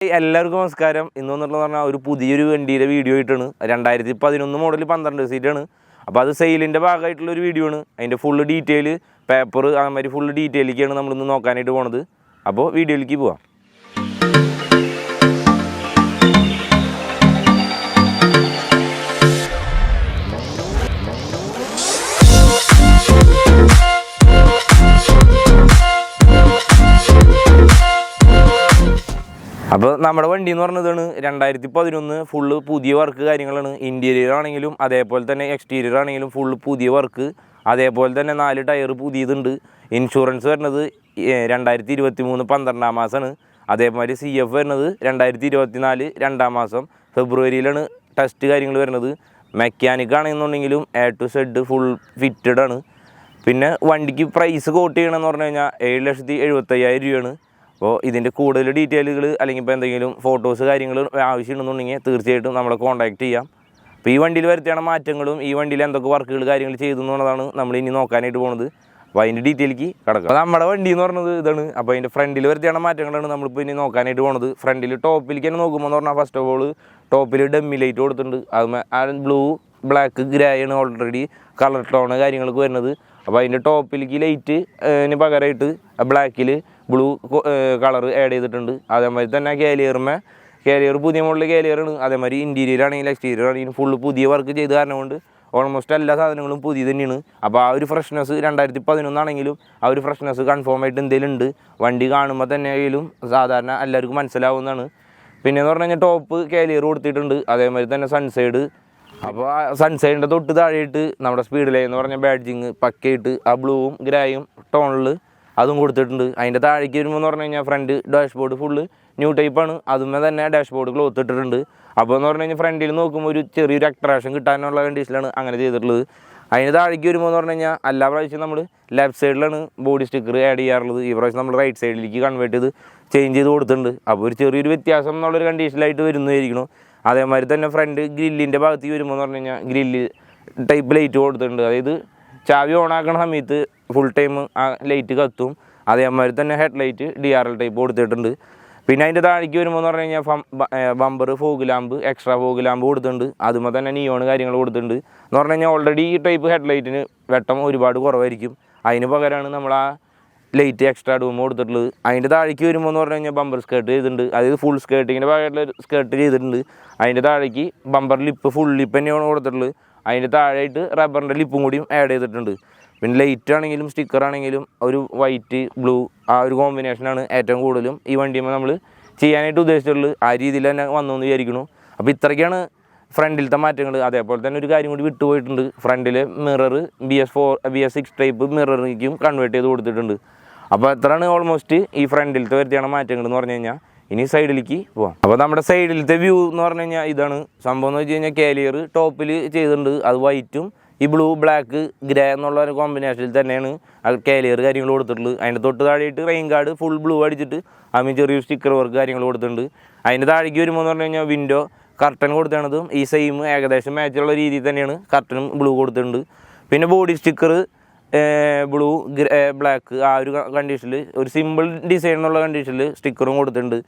എല്ലാവർക്കും നമസ്കാരം. ഇന്നെന്നുള്ള പറഞ്ഞാൽ ഒരു പുതിയൊരു വണ്ടിയുടെ വീഡിയോ ആയിട്ടാണ്. 2011 മോഡൽ 12 സീറ്റാണ്. അപ്പോൾ അത് സെയിലിൻ്റെ ഭാഗമായിട്ടുള്ളൊരു വീഡിയോ ആണ്. അതിൻ്റെ ഫുള്ള് ഡീറ്റെയിൽ പേപ്പർ അതുമാതിരി ഫുള്ള് ഡീറ്റെയിലേക്കാണ് നമ്മളിന്ന് നോക്കാനായിട്ട് പോണത്. അപ്പോൾ വീഡിയോയിലേക്ക് പോവാം. അപ്പോൾ നമ്മുടെ വണ്ടി എന്ന് പറഞ്ഞതാണ് 2011 ഫുള്ള് പുതിയ വർക്ക് കാര്യങ്ങളാണ്. ഇൻറ്റീരിയർ ആണെങ്കിലും അതേപോലെ തന്നെ എക്സ്റ്റീരിയർ ആണെങ്കിലും ഫുള്ള് പുതിയ വർക്ക്. അതേപോലെ തന്നെ 4 ടയർ പുതിയതുണ്ട്. ഇൻഷുറൻസ് വരുന്നത് 2023 12 മാസമാണ്. അതേമാതിരി CF വരുന്നത് 2024 2 മാസം ഫെബ്രുവരിയിലാണ് ടെസ്റ്റ് കാര്യങ്ങൾ വരുന്നത്. മെക്കാനിക് ആണെന്നുണ്ടെങ്കിലും A to Z full fitted ആണ്. പിന്നെ വണ്ടിക്ക് പ്രൈസ് കോട്ട് ചെയ്യണമെന്ന് പറഞ്ഞു കഴിഞ്ഞാൽ 7,75,000 രൂപയാണ്. അപ്പോൾ ഇതിൻ്റെ കൂടുതൽ ഡീറ്റെയിലുകൾ അല്ലെങ്കിൽ ഇപ്പോൾ എന്തെങ്കിലും ഫോട്ടോസ് കാര്യങ്ങൾ ആവശ്യമുണ്ടെന്നുണ്ടെങ്കിൽ തീർച്ചയായിട്ടും നമ്മളെ കോൺടാക്റ്റ് ചെയ്യാം. അപ്പോൾ ഈ വണ്ടിയിൽ വരുത്തിയാണ് മാറ്റങ്ങളും ഈ വണ്ടിയിൽ എന്തൊക്കെ വർക്കുകൾ കാര്യങ്ങൾ ചെയ്തു എന്നുള്ളതാണ് നമ്മൾ ഇനി നോക്കാനായിട്ട് പോകുന്നത്. അപ്പോൾ അതിൻ്റെ ഡീറ്റെയിലേക്ക് കിടക്കാം. അപ്പോൾ നമ്മുടെ വണ്ടി എന്ന് പറഞ്ഞത് ഇതാണ്. അപ്പോൾ അതിൻ്റെ ഫ്രണ്ടിൽ വരുത്തിയാണ് മാറ്റങ്ങളാണ് നമ്മളിപ്പോൾ ഇനി നോക്കാനായിട്ട് പോകുന്നത്. ഫ്രണ്ടിൽ ടോപ്പിലേക്ക് തന്നെ നോക്കുമ്പോൾ എന്ന് പറഞ്ഞാൽ ഫസ്റ്റ് ഓഫ് ഓൾ ടോപ്പിൽ ഡെമ്മി ലൈറ്റ് കൊടുത്തിട്ടുണ്ട്. അത് ബ്ലൂ ബ്ലാക്ക് ഗ്രേ ആണ് ഓൾറെഡി കളർ ടോണ് കാര്യങ്ങൾക്ക് വരുന്നത്. അപ്പോൾ അതിൻ്റെ ടോപ്പിലേക്ക് ലൈറ്റിന് പകരമായിട്ട് ബ്ലാക്കിൽ ബ്ലൂ കളർ ആഡ് ചെയ്തിട്ടുണ്ട്. അതേമാതിരി തന്നെ കാലിയർ പുതിയ മോഡൽ കാലിയറാണ്. അതേമാതിരി ഇൻറ്റീരിയർ ആണെങ്കിലും എക്സ്റ്റീരിയർ ആണെങ്കിലും ഫുള്ള് പുതിയ വർക്ക് ചെയ്ത് കാരണം കൊണ്ട് ഓൾമോസ്റ്റ് എല്ലാ സാധനങ്ങളും പുതിയ തന്നെയാണ്. അപ്പോൾ ആ ഒരു ഫ്രഷ്നെസ് 2011 ആണെങ്കിലും ആ ഒരു ഫ്രഷ്നെസ് കൺഫേം ആയിട്ട് എന്തെങ്കിലും ഉണ്ട്. വണ്ടി കാണുമ്പോൾ തന്നെ ആയാലും സാധാരണ എല്ലാവർക്കും മനസ്സിലാവുന്നതാണ്. പിന്നെയെന്ന് പറഞ്ഞു കഴിഞ്ഞാൽ ടോപ്പ് കാലിയർ കൊടുത്തിട്ടുണ്ട്. അതേമാതിരി തന്നെ സൺസൈഡ്. അപ്പോൾ ആ സൺസൈഡിൻ്റെ തൊട്ട് താഴെയിട്ട് നമ്മുടെ സ്പീഡ് ലൈൻ എന്ന് പറഞ്ഞ ബാഡ്ജിങ് പക്കയായിട്ട് ആ ബ്ലൂവും ഗ്രേയും ടോണിൽ അതും കൊടുത്തിട്ടുണ്ട്. അതിൻ്റെ താഴേക്ക് വരുമ്പോൾ എന്ന് പറഞ്ഞു കഴിഞ്ഞാൽ ഫ്രണ്ട് ഡാഷ്ബോർഡ് ഫുള്ള് ന്യൂ ടൈപ്പാണ്. അതുമേ തന്നെ ഡാഷ്ബോർഡ് ക്ലോത്ത് ഇട്ടിട്ടുണ്ട്. അപ്പോൾ എന്ന് പറഞ്ഞു കഴിഞ്ഞാൽ ഫ്രണ്ടിൽ നോക്കുമ്പോൾ ഒരു ചെറിയൊരു അട്രാക്ഷൻ കിട്ടാനുള്ള കണ്ടീഷനിലാണ് അങ്ങനെ ചെയ്തിട്ടുള്ളത്. അതിന് താഴേക്ക് വരുമ്പോൾ എന്ന് പറഞ്ഞു കഴിഞ്ഞാൽ എല്ലാ പ്രാവശ്യം നമ്മൾ ലെഫ്റ്റ് സൈഡിലാണ് ബോഡി സ്റ്റിക്കർ ആഡ് ചെയ്യാറുള്ളത്. ഈ പ്രാവശ്യം നമ്മൾ റൈറ്റ് സൈഡിലേക്ക് കൺവേർട്ട് ചെയ്ത് ചേഞ്ച് ചെയ്ത് കൊടുത്തിട്ടുണ്ട്. അപ്പോൾ ഒരു ചെറിയൊരു വ്യത്യാസം എന്നുള്ളൊരു കണ്ടീഷനിലായിട്ട് വരുന്നതായിരിക്കണം. അതേമാതിരി തന്നെ ഫ്രണ്ട് ഗ്രില്ലിൻ്റെ ഭാഗത്തേക്ക് വരുമ്പോൾ എന്ന് പറഞ്ഞു കഴിഞ്ഞാൽ ഗ്രില്ല് ടൈപ്പ് ലൈറ്റ് കൊടുത്തിട്ടുണ്ട്. അതായത് ചാവി ഓണാക്കണ സമയത്ത് ഫുൾ ടൈം ആ ലൈറ്റ് കത്തും. അതേമാതിരി തന്നെ ഹെഡ് ലൈറ്റ് DRL ടൈപ്പ് കൊടുത്തിട്ടുണ്ട്. പിന്നെ അതിൻ്റെ താഴേക്ക് വരുമ്പോൾ എന്ന് പറഞ്ഞു കഴിഞ്ഞാൽ bumper fog lamp extra fog lamp കൊടുത്തിട്ടുണ്ട്. അതുമ്പോൾ തന്നെ നിയോൺ കാര്യങ്ങൾ കൊടുത്തിട്ടുണ്ട്. എന്ന് പറഞ്ഞു കഴിഞ്ഞാൽ ഓൾറെഡി ഈ ടൈപ്പ് ഹെഡ് ലൈറ്റിന് വെട്ടം ഒരുപാട് കുറവായിരിക്കും. അതിന് പകരമാണ് നമ്മൾ ആ ലൈറ്റ് എക്സ്ട്രാ ഡൂം കൊടുത്തിട്ടുള്ളത്. അതിൻ്റെ താഴേക്ക് വരുമ്പോൾ എന്ന് പറഞ്ഞു കഴിഞ്ഞാൽ ബമ്പർ സ്കേർട്ട് ചെയ്തിട്ടുണ്ട്. അതായത് ഫുൾ സ്കേർട്ടിങ്ങിൻ്റെ ഭാഗമായിട്ടുള്ള സ്കേർട്ട് ചെയ്തിട്ടുണ്ട്. അതിൻ്റെ താഴേക്ക് ബമ്പർ ലിപ്പ് ഫുൾ ലിപ്പ് തന്നെയാണ് കൊടുത്തിട്ടുള്ളത്. അതിൻ്റെ താഴെയായിട്ട് റബ്ബറിൻ്റെ ലിപ്പും കൂടിയും ആഡ് ചെയ്തിട്ടുണ്ട്. പിന്നെ ലൈറ്റ് ആണെങ്കിലും സ്റ്റിക്കർ ആണെങ്കിലും ഒരു വൈറ്റ് ബ്ലൂ ആ ഒരു കോമ്പിനേഷനാണ് ഏറ്റവും കൂടുതലും ഈ വണ്ടിയുമ്പോൾ നമ്മൾ ചെയ്യാനായിട്ട് ഉദ്ദേശിച്ചിട്ടുള്ളത്. ആ രീതിയിൽ തന്നെ വന്നു എന്ന് വിചാരിക്കുന്നു. അപ്പോൾ ഇത്രയ്ക്കാണ് ഫ്രണ്ടിലത്തെ മാറ്റങ്ങൾ. അതേപോലെ തന്നെ ഒരു കാര്യം കൂടി വിട്ടുപോയിട്ടുണ്ട്. ഫ്രണ്ടിൽ മിറർ BS6 ടൈപ്പ് മിററിലേക്കും കൺവേർട്ട് ചെയ്ത് കൊടുത്തിട്ടുണ്ട്. അപ്പോൾ എത്രയാണ് ഓൾമോസ്റ്റ് ഈ ഫ്രണ്ടിലത്തെ വരുത്തിയാണ് മാറ്റങ്ങൾ എന്ന് പറഞ്ഞു കഴിഞ്ഞാൽ. ഇനി സൈഡിലേക്ക് പോവാം. അപ്പോൾ നമ്മുടെ സൈഡിലത്തെ വ്യൂ എന്ന് പറഞ്ഞു കഴിഞ്ഞാൽ ഇതാണ് സംഭവം എന്ന് വെച്ച് കഴിഞ്ഞാൽ കാലിയർ ടോപ്പിൽ ചെയ്തിട്ടുണ്ട്. അത് വൈറ്റും ഈ ബ്ലൂ ബ്ലാക്ക് ഗ്രേ എന്നുള്ള ഒരു കോമ്പിനേഷനിൽ തന്നെയാണ് അത് കാലിയർ കാര്യങ്ങൾ കൊടുത്തിട്ടുള്ളത്. അതിൻ്റെ തൊട്ട് താഴെയിട്ട് റെയിൻ ഗാർഡ് ഫുൾ ബ്ലൂ അടിച്ചിട്ട് അതിന് ചെറിയൊരു സ്റ്റിക്കർ വർക്ക് കാര്യങ്ങൾ കൊടുത്തിട്ടുണ്ട്. അതിൻ്റെ താഴേക്ക് വരുമ്പോൾ എന്ന് പറഞ്ഞു കഴിഞ്ഞാൽ വിൻഡോ കർട്ടൻ കൊടുത്തതും ഈ സെയിം ഏകദേശം മാച്ചുള്ള രീതിയിൽ തന്നെയാണ് കർട്ടനും ബ്ലൂ കൊടുത്തിട്ടുണ്ട്. പിന്നെ ബോഡി സ്റ്റിക്കർ ബ്ലൂ ബ്ലാക്ക് ആ ഒരു കണ്ടീഷനിൽ ഒരു സിമ്പിൾ ഡിസൈൻ എന്നുള്ള കണ്ടീഷനിൽ സ്റ്റിക്കറും കൊടുത്തിട്ടുണ്ട്.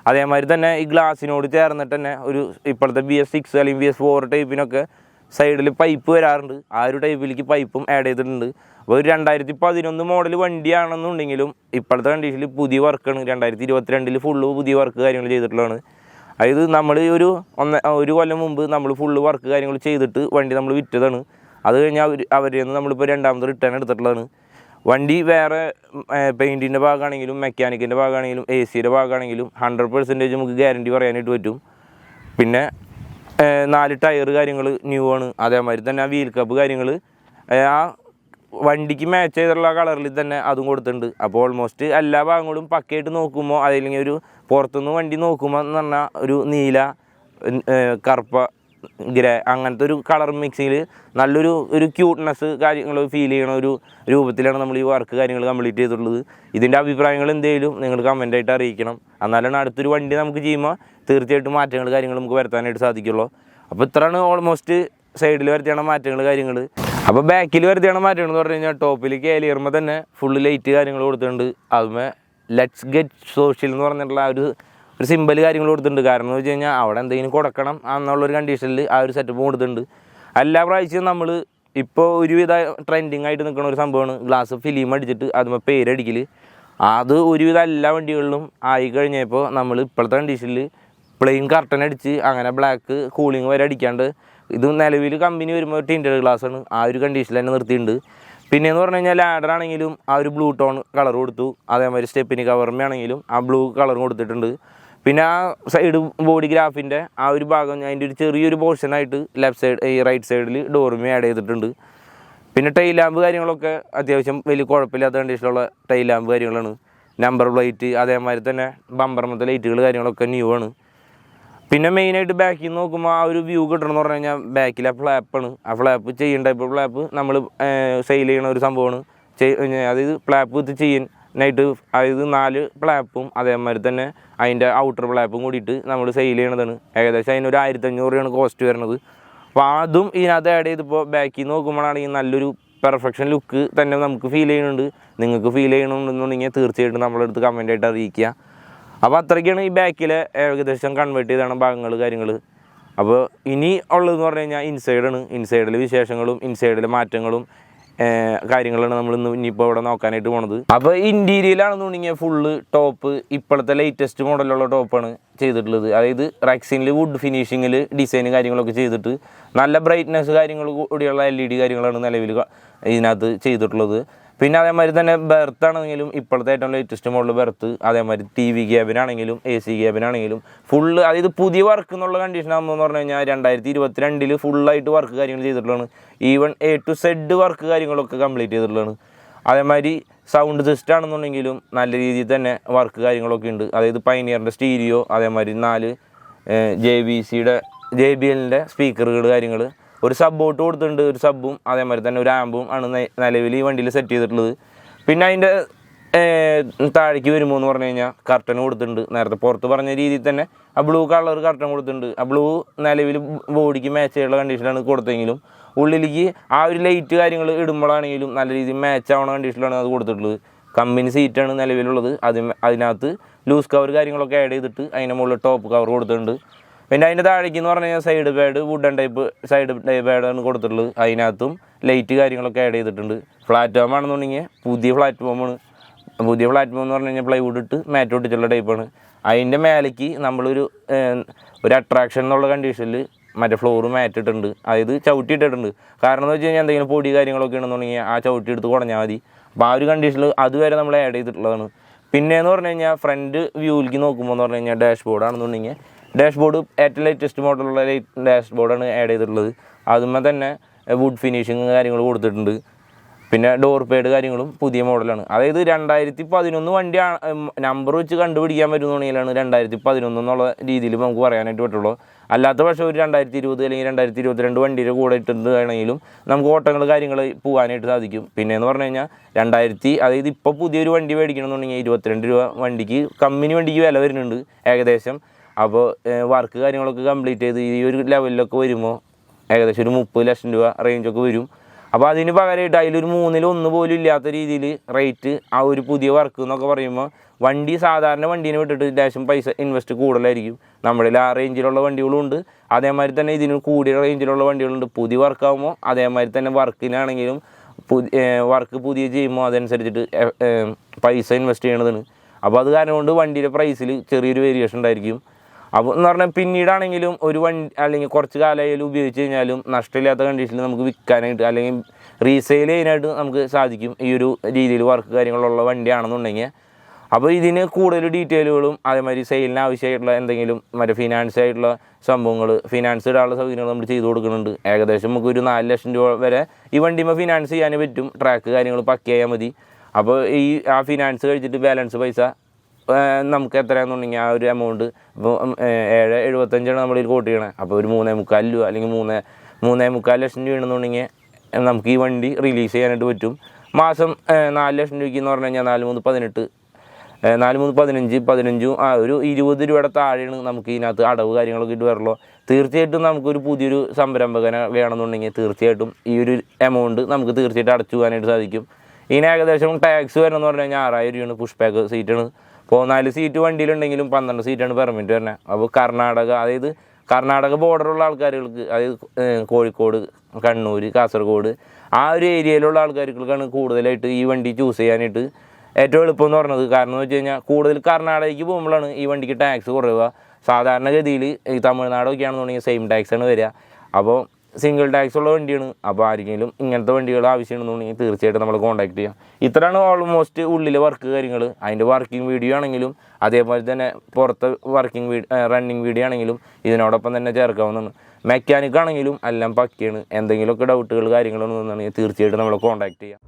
അതേമാതിരി തന്നെ ഈ ഗ്ലാസ്സിനോട് ചേർന്നിട്ട് തന്നെ ഒരു ഇപ്പോഴത്തെ BS6 അല്ലെങ്കിൽ BS4 ടൈപ്പിനൊക്കെ സൈഡിൽ പൈപ്പ് വരാറുണ്ട്. ആ ഒരു ടൈപ്പിലേക്ക് പൈപ്പും ആഡ് ചെയ്തിട്ടുണ്ട്. അപ്പോൾ ഒരു 2011 മോഡൽ വണ്ടിയാണെന്നുണ്ടെങ്കിലും ഇപ്പോഴത്തെ കണ്ടീഷനിൽ പുതിയ വർക്കാണ്. 2022 ഫുള്ള് പുതിയ വർക്ക് കാര്യങ്ങൾ ചെയ്തിട്ടുള്ളതാണ്. അതായത് നമ്മൾ ഒരു കൊല്ലം മുമ്പ് നമ്മൾ ഫുള്ള് വർക്ക് കാര്യങ്ങൾ ചെയ്തിട്ട് വണ്ടി നമ്മൾ വിറ്റതാണ്. അത് കഴിഞ്ഞാൽ അവരിൽ നിന്ന് നമ്മളിപ്പോൾ രണ്ടാമത് റിട്ടേൺ എടുത്തിട്ടുള്ളതാണ്. വണ്ടി വേറെ പെയിൻറ്റിൻ്റെ ഭാഗമാണെങ്കിലും മെക്കാനിക്കിൻ്റെ ഭാഗമാണെങ്കിലും AC-യുടെ ഭാഗമാണെങ്കിലും 100% നമുക്ക് ഗ്യാരണ്ടി പറയാനായിട്ട് പറ്റും. പിന്നെ 4 ടയർ കാര്യങ്ങൾ ന്യൂ ആണ്. അതേമാതിരി തന്നെ ആ വീൽ കപ്പ് കാര്യങ്ങൾ ആ വണ്ടിക്ക് മാച്ച് ചെയ്തിട്ടുള്ള കളറിൽ തന്നെ അതും കൊടുത്തിട്ടുണ്ട്. അപ്പോൾ ഓൾമോസ്റ്റ് എല്ലാ ഭാഗങ്ങളും പക്കയായിട്ട് നോക്കുമ്പോൾ അതല്ലെങ്കിൽ ഒരു പുറത്തുനിന്ന് വണ്ടി നോക്കുമ്പോൾ എന്ന് പറഞ്ഞാൽ ഒരു നീല കറുപ്പ ഗ്രേ അങ്ങനത്തെ ഒരു കളർ മിക്സിങ്ങിൽ നല്ലൊരു ക്യൂട്ട്നെസ് കാര്യങ്ങൾ ഫീൽ ചെയ്യണ ഒരു രൂപത്തിലാണ് നമ്മൾ ഈ വർക്ക് കാര്യങ്ങൾ കംപ്ലീറ്റ് ചെയ്തിട്ടുള്ളത്. ഇതിൻ്റെ അഭിപ്രായങ്ങൾ എന്തെങ്കിലും നിങ്ങൾ കമൻ്റായിട്ട് അറിയിക്കണം. എന്നാലാണ് അടുത്തൊരു വണ്ടി നമുക്ക് ചെയ്യുമ്പോൾ തീർച്ചയായിട്ടും മാറ്റങ്ങൾ കാര്യങ്ങൾ നമുക്ക് വരുത്താനായിട്ട് സാധിക്കുള്ളൂ. അപ്പോൾ ഇത്രയാണ് ഓൾമോസ്റ്റ് സൈഡിൽ വരുത്തിയാണ് മാറ്റങ്ങൾ കാര്യങ്ങൾ. അപ്പോൾ ബാക്കിൽ വരുത്തിയാണ് മാറ്റങ്ങൾ എന്ന് പറഞ്ഞു കഴിഞ്ഞാൽ ടോപ്പിൽ കാലിയറുമ്പോൾ തന്നെ ഫുള്ള് ലൈറ്റ് കാര്യങ്ങൾ കൊടുത്തിട്ടുണ്ട്. അതുമേ ലെറ്റ്സ് ഗെറ്റ് സോഷ്യൽ എന്ന് പറഞ്ഞിട്ടുള്ള ആ ഒരു ഒരു സിമ്പിൾ കാര്യങ്ങൾ കൊടുത്തിട്ടുണ്ട്. കാരണം എന്ന് വെച്ച് കഴിഞ്ഞാൽ അവിടെ എന്തെങ്കിലും കൊടുക്കണം എന്നുള്ളൊരു കണ്ടീഷനിൽ ആ ഒരു സെറ്റപ്പ് കൊടുത്തിട്ടുണ്ട്. എല്ലാ പ്രാവശ്യവും നമ്മൾ ഇപ്പോൾ ഒരുവിധ ട്രെൻഡിങ് ആയിട്ട് നിൽക്കുന്ന ഒരു സംഭവമാണ് ഗ്ലാസ് ഫിലിം അടിച്ചിട്ട് അതുമ്പോൾ പേരടിക്കൽ. അത് ഒരുവിധം എല്ലാ വണ്ടികളിലും ആയി കഴിഞ്ഞപ്പോൾ നമ്മൾ ഇപ്പോഴത്തെ കണ്ടീഷനിൽ പ്ലെയിൻ കർട്ടൻ അടിച്ച് അങ്ങനെ ബ്ലാക്ക് കൂളിങ് വരെ അടിക്കാണ്ട് ഇത് നിലവിൽ കമ്പനി വരുമ്പോൾ ടിൻറ്റഡ് ഗ്ലാസ്സാണ് ആ ഒരു കണ്ടീഷനിൽ തന്നെ നിർത്തിയിട്ടുണ്ട്. പിന്നെയെന്ന് പറഞ്ഞു കഴിഞ്ഞാൽ ലാഡർ ആണെങ്കിലും ആ ഒരു ബ്ലൂ ടോൺ കളർ കൊടുത്തു. അതേമാതിരി സ്റ്റെപ്പിന് കവറിനാണെങ്കിലും ആ ബ്ലൂ കളർ കൊടുത്തിട്ടുണ്ട്. പിന്നെ ആ സൈഡ് ബോഡി ഗ്രാഫിൻ്റെ ആ ഒരു ഭാഗം അതിൻ്റെ ഒരു ചെറിയൊരു പോർഷനായിട്ട് ലെഫ്റ്റ് സൈഡ് ഈ റൈറ്റ് സൈഡിൽ ഡോർമി ആഡ് ചെയ്തിട്ടുണ്ട്. പിന്നെ ടൈൽ ലാമ്പ് കാര്യങ്ങളൊക്കെ അത്യാവശ്യം വലിയ കുഴപ്പമില്ലാത്ത കണ്ടീഷനിലുള്ള ടൈൽ ലാമ്പ് കാര്യങ്ങളാണ്. നമ്പർ പ്ലേറ്റ് അതേമാതിരി തന്നെ ബമ്പർമത്തെ ലൈറ്റുകൾ കാര്യങ്ങളൊക്കെ ന്യൂ ആണ്. പിന്നെ മെയിനായിട്ട് ബാക്കിൽ നിന്ന് നോക്കുമ്പോൾ ആ ഒരു വ്യൂ കിട്ടണമെന്ന് പറഞ്ഞു കഴിഞ്ഞാൽ ബാക്കിലെ ഫ്ലാപ്പാണ്. ആ ഫ്ലാപ്പ് ചെയ്യേണ്ട ഇപ്പോൾ ഫ്ലാപ്പ് നമ്മൾ സെയിൽ ചെയ്യണ ഒരു സംഭവമാണ്. അതായത് ഫ്ലാപ്പ് വിത്ത് ചെയ്യാനായിട്ട് അതായത് 4 ഫ്ലാപ്പും അതേമാതിരി തന്നെ അതിൻ്റെ ഔട്ടർ ഫ്ലാപ്പും കൂടിയിട്ട് നമ്മൾ സെയിൽ ചെയ്യണതാണ്. ഏകദേശം അതിനൊരു 1500 രൂപയാണ് കോസ്റ്റ് വരുന്നത്. അപ്പോൾ അതും ഇതിനകത്ത് ആഡ് ചെയ്തിപ്പോൾ ബാക്കിൽ നിന്ന് നോക്കുമ്പോഴാണെങ്കിൽ നല്ലൊരു പെർഫെക്ഷൻ ലുക്ക് തന്നെ നമുക്ക് ഫീൽ ചെയ്യുന്നുണ്ട്. നിങ്ങൾക്ക് ഫീൽ ചെയ്യണമെന്നുണ്ടെങ്കിൽ തീർച്ചയായിട്ടും നമ്മളെടുത്ത് കമൻ്റായിട്ട് അറിയിക്കുക. അപ്പോൾ അത്രയ്ക്കാണ് ഈ ബാക്കിലെ ഏകദേശം കൺവേർട്ട് ചെയ്താണ് ഭാഗങ്ങൾ കാര്യങ്ങൾ. അപ്പോൾ ഇനി ഉള്ളതെന്ന് പറഞ്ഞു കഴിഞ്ഞാൽ ഇൻസൈഡാണ്. ഇൻസൈഡിലെ വിശേഷങ്ങളും ഇൻസൈഡിലെ മാറ്റങ്ങളും കാര്യങ്ങളാണ് നമ്മൾ ഇനിയിപ്പോൾ ഇവിടെ നോക്കാനായിട്ട് പോണത്. അപ്പോൾ ഇൻറ്റീരിയലാണെന്നുണ്ടെങ്കിൽ ഫുള്ള് ടോപ്പ് ഇപ്പോഴത്തെ ലേറ്റസ്റ്റ് മോഡലുള്ള ടോപ്പാണ് ചെയ്തിട്ടുള്ളത്. അതായത് റെക്സിനിൽ വുഡ് ഫിനിഷിങ്ങിൽ ഡിസൈൻ കാര്യങ്ങളൊക്കെ ചെയ്തിട്ട് നല്ല ബ്രൈറ്റ്നെസ് കാര്യങ്ങൾ കൂടിയുള്ള LED കാര്യങ്ങളാണ് നിലവിൽ ഇതിനകത്ത് ചെയ്തിട്ടുള്ളത്. പിന്നെ അതേമാതിരി തന്നെ ബെർത്താണെങ്കിലും ഇപ്പോഴത്തെ ഏറ്റവും ലേറ്റസ്റ്റ് മോഡൽ ബെർത്ത്, അതേമാതിരി TV ക്യാബിനാണെങ്കിലും AC ക്യാബിനാണെങ്കിലും ഫുള്ള് അതായത് പുതിയ വർക്ക് എന്നുള്ള കണ്ടീഷൻ ആകുമ്പോൾ പറഞ്ഞു കഴിഞ്ഞാൽ 2022 ഫുള്ളായിട്ട് വർക്ക് കാര്യങ്ങൾ ചെയ്തിട്ടുള്ളതാണ്. Even A to Z work കാര്യങ്ങളൊക്കെ കംപ്ലീറ്റ് ചെയ്തിട്ടുള്ളതാണ്. അതേമാതിരി സൗണ്ട് സിസ്റ്റം ആണെന്നുണ്ടെങ്കിലും നല്ല രീതിയിൽ തന്നെ വർക്ക് കാര്യങ്ങളൊക്കെ ഉണ്ട്. അതായത് പൈനിയറിൻ്റെ സ്റ്റീരിയോ, അതേമാതിരി 4 JBLൻ്റെ സ്പീക്കറുകൾ കാര്യങ്ങൾ, ഒരു സബ്ബോട്ട് കൊടുത്തിട്ടുണ്ട്. ഒരു സബ്ബും അതേമാതിരി തന്നെ ഒരു ആമ്പും ആണ് നിലവിൽ ഈ വണ്ടിയിൽ സെറ്റ് ചെയ്തിട്ടുള്ളത്. പിന്നെ അതിൻ്റെ താഴേക്ക് വരുമ്പോൾ എന്ന് പറഞ്ഞു കഴിഞ്ഞാൽ കർട്ടൻ കൊടുത്തിട്ടുണ്ട്. നേരത്തെ പുറത്ത് പറഞ്ഞ രീതിയിൽ തന്നെ ആ ബ്ലൂ കളർ കർട്ടൻ കൊടുത്തിട്ടുണ്ട്. ആ ബ്ലൂ നിലവിൽ ബോഡിക്ക് മാച്ച് ചെയ്യുന്ന കണ്ടീഷനിലാണ് കൊടുത്തെങ്കിലും ഉള്ളിലേക്ക് ആ ഒരു ലൈറ്റ് കാര്യങ്ങൾ ഇടുമ്പോഴാണെങ്കിലും നല്ല രീതിയിൽ മാച്ച് ആവുന്ന കണ്ടീഷനിലാണ് അത് കൊടുത്തിട്ടുള്ളത്. കമ്പനി സീറ്റാണ് നിലവിലുള്ളത്. അതിനകത്ത് ലൂസ് കവർ കാര്യങ്ങളൊക്കെ ആഡ് ചെയ്തിട്ട് അതിൻ്റെ മുകളിൽ ടോപ്പ് കവർ കൊടുത്തിട്ടുണ്ട്. പിന്നെ അതിൻ്റെ താഴേക്ക് എന്ന് പറഞ്ഞു കഴിഞ്ഞാൽ side pad wooden type side പാഡാണ് കൊടുത്തിട്ടുള്ളത്. അതിനകത്തും ലൈറ്റ് കാര്യങ്ങളൊക്കെ ആഡ് ചെയ്തിട്ടുണ്ട്. പ്ലാറ്റ്ഫോം ആണെന്നുണ്ടെങ്കിൽ പുതിയ പ്ലാറ്റ്ഫോമാണ്. പുതിയ പ്ലാറ്റ്ഫോം എന്ന് പറഞ്ഞു കഴിഞ്ഞാൽ പ്ലൈവുഡ് ഇട്ട് മാറ്റ് ഒട്ടിച്ചുള്ള ടൈപ്പാണ്. അതിൻ്റെ മേലേക്ക് നമ്മളൊരു അട്രാക്ഷൻ എന്നുള്ള കണ്ടീഷനിൽ മറ്റേ ഫ്ലോറ് മാറ്റ് ഇട്ടിട്ടുണ്ട്. അതായത് ചവിട്ടി ഇട്ടിട്ടുണ്ട്. കാരണം എന്ന് വെച്ച് കഴിഞ്ഞാൽ എന്തെങ്കിലും പൊടി കാര്യങ്ങളൊക്കെ ഉണ്ടെന്നുണ്ടെങ്കിൽ ആ ചവിട്ടി എടുത്ത് കുടഞ്ഞാൽ മതി. അപ്പോൾ ആ ഒരു കണ്ടീഷനിൽ അതുവരെ നമ്മൾ ആഡ് ചെയ്തിട്ടുള്ളതാണ്. പിന്നെയെന്ന് പറഞ്ഞു കഴിഞ്ഞാൽ ഫ്രണ്ട് വ്യൂവിലേക്ക് നോക്കുമ്പോൾ എന്ന് പറഞ്ഞു കഴിഞ്ഞാൽ ഡാഷ്ബോർഡ് ആണെന്നുണ്ടെങ്കിൽ ഡാഷ്ബോർഡ് ഏറ്റവും ലേറ്റസ്റ്റ് മോഡലുള്ള ഡാഷ്ബോർഡാണ് ആഡ് ചെയ്തിട്ടുള്ളത്. അതുമ്പോൾ തന്നെ വുഡ് ഫിനിഷിങ് കാര്യങ്ങൾ കൊടുത്തിട്ടുണ്ട്. പിന്നെ ഡോർ പേഡ് കാര്യങ്ങളും പുതിയ മോഡലാണ്. അതായത് 2011 വണ്ടിയാണ് നമ്പർ വെച്ച് കണ്ടുപിടിക്കാൻ പറ്റുന്നുണ്ടെങ്കിലാണ് 2011 എന്നുള്ള രീതിയിൽ നമുക്ക് പറയാനായിട്ട് പറ്റുള്ളൂ. അല്ലാത്ത പക്ഷേ ഒരു 2020 അല്ലെങ്കിൽ 2022 വണ്ടിയുടെ കൂടെ ഇട്ടിട്ടുണ്ടെങ്കിലും നമുക്ക് ഓട്ടങ്ങൾ കാര്യങ്ങൾ പോകാനായിട്ട് സാധിക്കും. പിന്നെ എന്ന് പറഞ്ഞു കഴിഞ്ഞാൽ അതായത് ഇപ്പോൾ പുതിയൊരു വണ്ടി മേടിക്കണമെന്നുണ്ടെങ്കിൽ 22 രൂപ വണ്ടിക്ക് കമ്പനി വണ്ടിക്ക് വില വരുന്നുണ്ട് ഏകദേശം. അപ്പോൾ വർക്ക് കാര്യങ്ങളൊക്കെ കംപ്ലീറ്റ് ചെയ്ത് ഈ ഒരു ലെവലിലൊക്കെ വരുമ്പോൾ ഏകദേശം ഒരു 30 ലക്ഷം രൂപ റേഞ്ചൊക്കെ വരും. അപ്പോൾ അതിന് പകരമായിട്ട് അതിലൊരു 1/3 പോലും ഇല്ലാത്ത രീതിയിൽ റേറ്റ് ആ ഒരു പുതിയ വർക്ക് എന്നൊക്കെ പറയുമ്പോൾ വണ്ടി സാധാരണ വണ്ടീനെ വിട്ടിട്ട് ലേശം പൈസ ഇൻവെസ്റ്റ് കൂടുതലായിരിക്കും. നമ്മുടെ ആ റേഞ്ചിലുള്ള വണ്ടികളുണ്ട്. അതേമാതിരി തന്നെ ഇതിന് കൂടിയ റേഞ്ചിലുള്ള വണ്ടികളുണ്ട്. പുതിയ വർക്കാകുമ്പോൾ അതേമാതിരി തന്നെ വർക്കിനാണെങ്കിലും വർക്ക് പുതിയ ചെയ്യുമ്പോൾ അതനുസരിച്ചിട്ട് പൈസ ഇൻവെസ്റ്റ് ചെയ്യണതാണ്. അപ്പോൾ അത് കാരണം കൊണ്ട് വണ്ടിയുടെ പ്രൈസിൽ ചെറിയൊരു വേരിയേഷൻ ഉണ്ടായിരിക്കും. അപ്പോൾ എന്ന് പറഞ്ഞാൽ പിന്നീടാണെങ്കിലും ഒരു വണ്ടി അല്ലെങ്കിൽ കുറച്ച് കാലമായാലും ഉപയോഗിച്ച് കഴിഞ്ഞാലും നഷ്ടമില്ലാത്ത കണ്ടീഷനിൽ നമുക്ക് വിൽക്കാനായിട്ട് അല്ലെങ്കിൽ റീസെയിൽ ചെയ്യാനായിട്ട് നമുക്ക് സാധിക്കും ഈ ഒരു രീതിയിൽ വർക്ക് കാര്യങ്ങളുള്ള വണ്ടിയാണെന്നുണ്ടെങ്കിൽ. അപ്പോൾ ഇതിന് കൂടുതൽ ഡീറ്റെയിലുകളും അതേമാതിരി സെയിലിന് ആവശ്യമായിട്ടുള്ള എന്തെങ്കിലും മറ്റേ ഫിനാൻസ് ആയിട്ടുള്ള സംഭവങ്ങൾ ഫിനാൻസ് ഇടാനുള്ള സൗകര്യങ്ങൾ നമ്മൾ ചെയ്ത് കൊടുക്കുന്നുണ്ട്. ഏകദേശം നമുക്കൊരു 4 ലക്ഷം രൂപ വരെ ഈ വണ്ടിയുമ്പോൾ ഫിനാൻസ് ചെയ്യാൻ പറ്റും. ട്രാക്ക് കാര്യങ്ങൾ പക്കയായാൽ മതി. അപ്പോൾ ആ ഫിനാൻസ് കഴിച്ചിട്ട് ബാലൻസ് പൈസ നമുക്ക് എത്രയാണെന്നുണ്ടെങ്കിൽ ആ ഒരു എമൗണ്ട് ഇപ്പോൾ 7.75 നമ്മളിൽ കോട്ട് ചെയ്യണേ. അപ്പോൾ ഒരു 3.25 രൂപ അല്ലെങ്കിൽ 3.25 ലക്ഷം രൂപയാണെന്നുണ്ടെങ്കിൽ നമുക്ക് ഈ വണ്ടി റിലീസ് ചെയ്യാനായിട്ട് പറ്റും. മാസം 4 ലക്ഷം രൂപയ്ക്ക് എന്ന് പറഞ്ഞു കഴിഞ്ഞാൽ 4-3-15 ഒരു 20 രൂപയുടെ താഴെയാണ് നമുക്ക് ഇതിനകത്ത് അടവ് കാര്യങ്ങളൊക്കെ ഇട്ട് വരുള്ളൂ. തീർച്ചയായിട്ടും നമുക്കൊരു പുതിയൊരു സംരംഭകനെ വേണമെന്നുണ്ടെങ്കിൽ തീർച്ചയായിട്ടും ഈ ഒരു എമൗണ്ട് നമുക്ക് തീർച്ചയായിട്ടും അടച്ചു പോകാനായിട്ട് സാധിക്കും. ഇതിന് ഏകദേശം ടാക്സ് വരണമെന്ന് പറഞ്ഞു കഴിഞ്ഞാൽ 6000 രൂപയാണ്. പുഷ് ബാക്ക് സീറ്റാണ്. 14 സീറ്റ് വണ്ടിയിലുണ്ടെങ്കിലും 12 സീറ്റാണ് പെർമിറ്റ് വരുന്നത്. അപ്പോൾ കർണാടക ബോർഡറുള്ള ആൾക്കാരുകൾക്ക്, അതായത് കോഴിക്കോട്, കണ്ണൂർ, കാസർഗോഡ് ആ ഒരു ഏരിയയിലുള്ള ആൾക്കാർക്കാണ് കൂടുതലായിട്ട് ഈ വണ്ടി ചൂസ് ചെയ്യാനായിട്ട് ഏറ്റവും എളുപ്പം എന്ന് പറഞ്ഞത്. കാരണം എന്ന് വെച്ച് കഴിഞ്ഞാൽ കൂടുതൽ കർണാടകയ്ക്ക് പോകുമ്പോഴാണ് ഈ വണ്ടിക്ക് ടാക്സ് കുറയുക. സാധാരണഗതിയിൽ ഈ തമിഴ്നാടൊക്കെ ആണെന്നുണ്ടെങ്കിൽ സെയിം ടാക്സാണ് വരിക. അപ്പോൾ സിംഗിൾ ടാക്സ് ഉള്ള വണ്ടിയാണ്. അപ്പോൾ ആരെങ്കിലും ഇങ്ങനത്തെ വണ്ടികൾ ആവശ്യമുണ്ടെന്നുണ്ടെങ്കിൽ തീർച്ചയായിട്ടും നമ്മൾ കോൺടാക്ട് ചെയ്യാം. ഇത്രയാണ് ഓൾമോസ്റ്റ് ഉള്ളിലെ വർക്ക് കാര്യങ്ങൾ. അതിൻ്റെ വർക്കിംഗ് വീഡിയോ ആണെങ്കിലും അതേപോലെ തന്നെ പുറത്തെ റണ്ണിങ് വീഡിയോ ആണെങ്കിലും ഇതിനോടൊപ്പം തന്നെ ചേർക്കാവുന്നതാണ്. മെക്കാനിക് ആണെങ്കിലും എല്ലാം പക്കയാണ്. എന്തെങ്കിലുമൊക്കെ ഡൗട്ടുകൾ കാര്യങ്ങളൊന്നും തീർച്ചയായിട്ടും നമ്മൾ കോൺടാക്ട് ചെയ്യാം.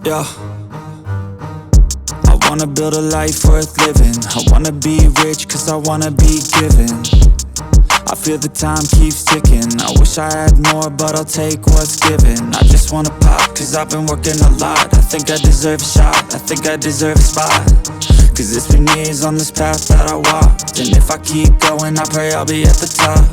Yeah, I wanna build a life worth living. I wanna be rich cause I wanna be given. I feel the time keeps ticking. I wish I had more but I'll take what's given. I just wanna pop cause I've been working a lot. I think I deserve a shot, I think I deserve a spot. Cause it's been years on this path that I walked. And if I keep going I pray I'll be at the top.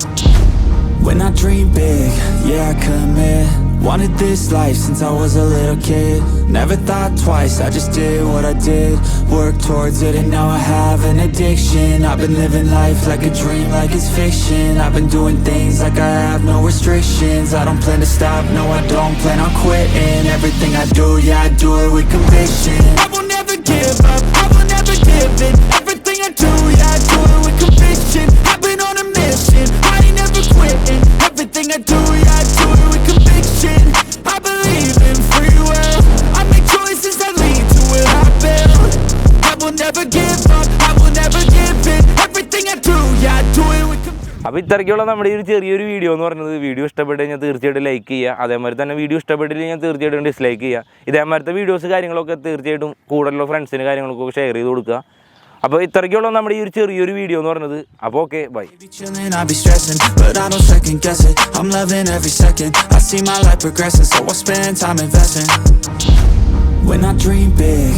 When I dream big, yeah I commit. Wanted this life since I was a little kid. Never thought twice, I just did what I did. Worked towards it and now I have an addiction. I've been living life like a dream, like it's fiction. I've been doing things like I have no restrictions. I don't plan to stop, no I don't plan on quitting. Everything I do, yeah I do it with conviction. I will never give up, I will never give in. Everything I do, yeah I do it with conviction. I've been on a mission, I ain't never quitting. Everything I do, yeah I do it with conviction. I believe in free will. I make choices that lead to what I build. I will never give up, I will never give in. Everything I do, yeah I do it with conviction. അപ്പോൾ ഇത്രയ്ക്കുള്ള നമ്മുടെ ഈ ഒരു ചെറിയൊരു video എന്ന് പറയുന്നത്. Video ഇഷ്ടപ്പെട്ട് കഴിഞ്ഞാൽ തീർച്ചയായിട്ടും ലൈക്ക് ചെയ്യുക. അതേമാതിരി തന്നെ വീഡിയോ ഇഷ്ടപ്പെട്ടില്ലെങ്കിൽ തീർച്ചയായിട്ടും ഡിസ്ലൈക്ക് ചെയ്യുക. ഇതേമാതിരത്തെ വീഡിയോസ് കാര്യങ്ങളൊക്കെ തീർച്ചയായിട്ടും കൂടുതലുള്ള ഫ്രണ്ട്സിന് കാര്യങ്ങളൊക്കെ ഷെയർ ചെയ്ത് കൊടുക്കുക. അപ്പോൾ ഇത്രയ്ക്കുള്ള നമ്മുടെ ഈ ഒരു ചെറിയൊരു വീഡിയോ എന്ന് പറയുന്നത്. അപ്പോൾ okay bye. I be stressing, but I don't second guess it. I'm loving every second. I see my life progressing, so I spend time investing. When I dream big,